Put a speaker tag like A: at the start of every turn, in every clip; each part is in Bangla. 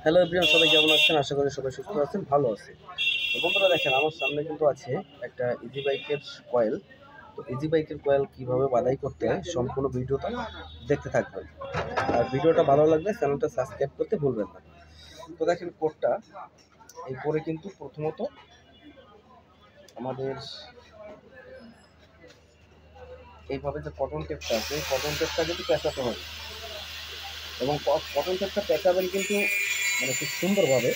A: হ্যালো এভরিওয়ান, সবাই কেমন আছেন? আশা করি সবাই সুস্থ আছেন, ভালো আছেন। তো বন্ধুরা দেখেন, আমার সামনে কিন্তু আছে একটা ইজি বাইকের কয়েল। তো ইজি বাইকের কয়েল কীভাবে বাধাই করতে হয় সম্পূর্ণ ভিডিওটা দেখতে থাকবেন। আর ভিডিওটা ভালো লাগলে চ্যানেলটা সাবস্ক্রাইব করতে ভুলবেন না। তো দেখেন কোডটা, এই কোডে কিন্তু প্রথমত আমাদের এইভাবে যে কটন টেপটা আছে, কটন টেপটা কিন্তু পেঁচাতে হবে। এবং কটন টেপটা পেঁচাবেন কিন্তু মানে খুব সুন্দরভাবে,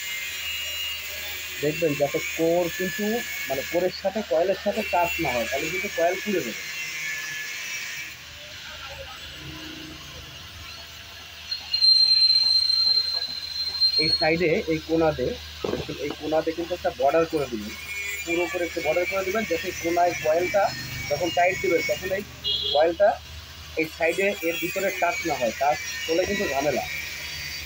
A: দেখবেন যাতে কোর কিন্তু মানে কোরের সাথে কয়েলের সাথে টাচ না হয়, তাহলে কিন্তু কয়েল পুড়ে যাবে। এই সাইডে এই কোনাতে কিন্তু একটা বর্ডার করে দিবেন, পুরো করে একটু বর্ডার করে দিবেন, যাতে কোনায় কয়েলটা যখন টাইট দিবেন তখন এই কয়েলটা এই সাইডে এর ভিতরে টাচ না হয়, টাচ হলে কিন্তু ঝামেলা।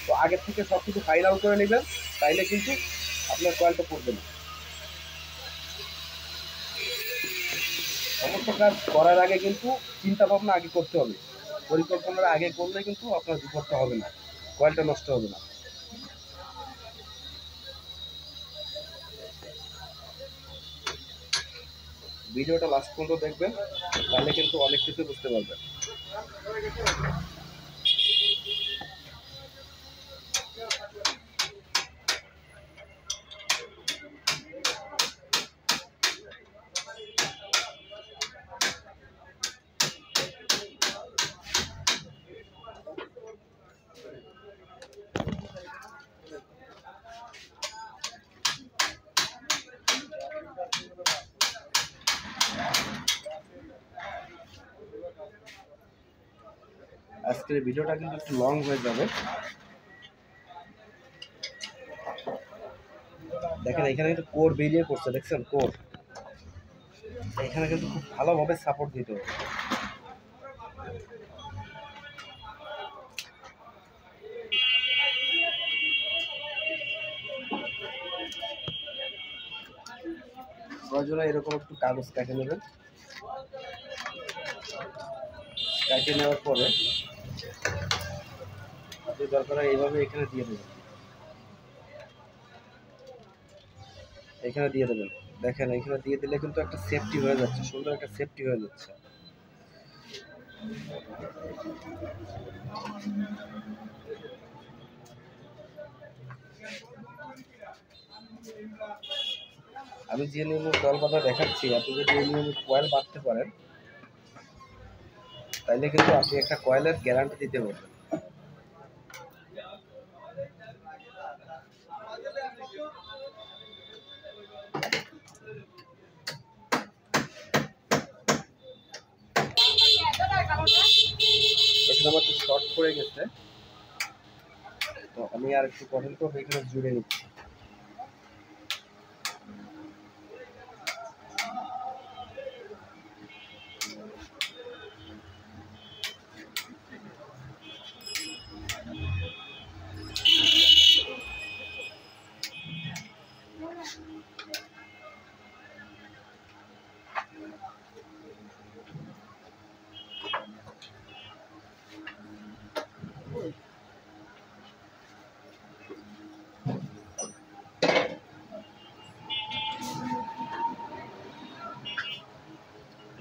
A: তো আগের থেকে সব কিছু ফাইনাল করে নেবেন, তাইলে কিন্তু আপনার কয়েলটা পড়বে না। সমস্ত কাজ করার আগে কিন্তু চিন্তা ভাবনা আগে করতে হবে। পরিকল্পনার আগে করলে কিন্তু আপনার বিপদটা হবে না, কয়েলটা নষ্ট হবে না। ভিডিওটা লাস্ট পর্যন্ত দেখবেন, তাহলে কিন্তু অনেক কিছু বুঝতে পারবেন। আজকের ভিডিওটা কিন্তু একটু লং হয়ে যাবে। দেখেন এখানে কিন্তু কোর বেরিয়ে পড়ছে, দেখছেন কোর, এখানে কিন্তু খুব ভালোভাবে সাপোর্ট দিতে হবে। প্রয়োজনে এরকম একটু কাগজ কেটে নেবেন, কেটে নেওয়ার পরে আপনি দরকার হয় এইভাবে এখানে দিয়ে দেবেন, এখানে দিয়ে দেবেন। দেখেন এখানে দিয়ে দিলে কিন্তু একটা সেফটি হয়ে যাচ্ছে, সুন্দর একটা সেফটি হয়ে যাচ্ছে। আমি যে নিয়মে কয়েল বাঁধা দেখাচ্ছি, আপনি যদি এই নিয়মে কয়েল বাঁধতে পারেন, তাইলে কিন্তু আপনি একটা কয়েলের গ্যারান্টি দিতে পারবেন। এখানে আমার একটু শর্ট পড়ে গেছে, তো আমি আর একটু কঠিন করে এখানে জুড়ে নিচ্ছি।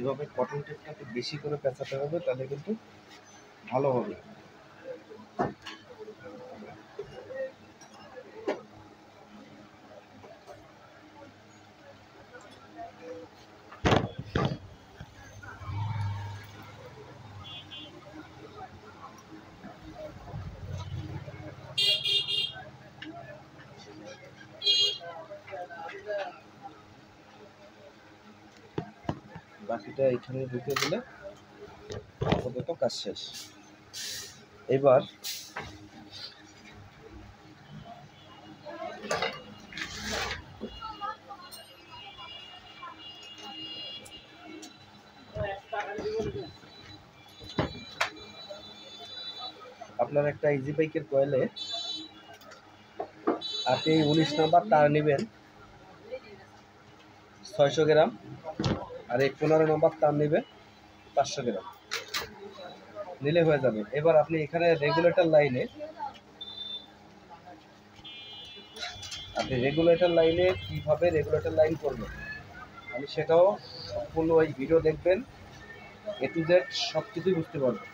A: এভাবে কটন টেপটাকে বেশি করে পেঁচাতে হবে, তাহলে কিন্তু ভালো হবে। বাকিটা এখানে ঢুকে দিলে আপাতত কাজ শেষ। এবার আপনার একটা ইজি বাইকের কয়েলে আপনি 19 নাম্বার তার নেবেন 600 গ্রাম, আর এই 15 নম্বর তার নেবেন 500 গ্রাম, নিলে হয়ে যাবে। এবার আপনি এখানে রেগুলেটর লাইনে আপনি রেগুলেটর লাইনে কীভাবে রেগুলেটর লাইন করবেন, আমি সেটাও সম্পূর্ণ ওই ভিডিও দেখবেন, এ টু জেড সব কিছুই বুঝতে পারবেন।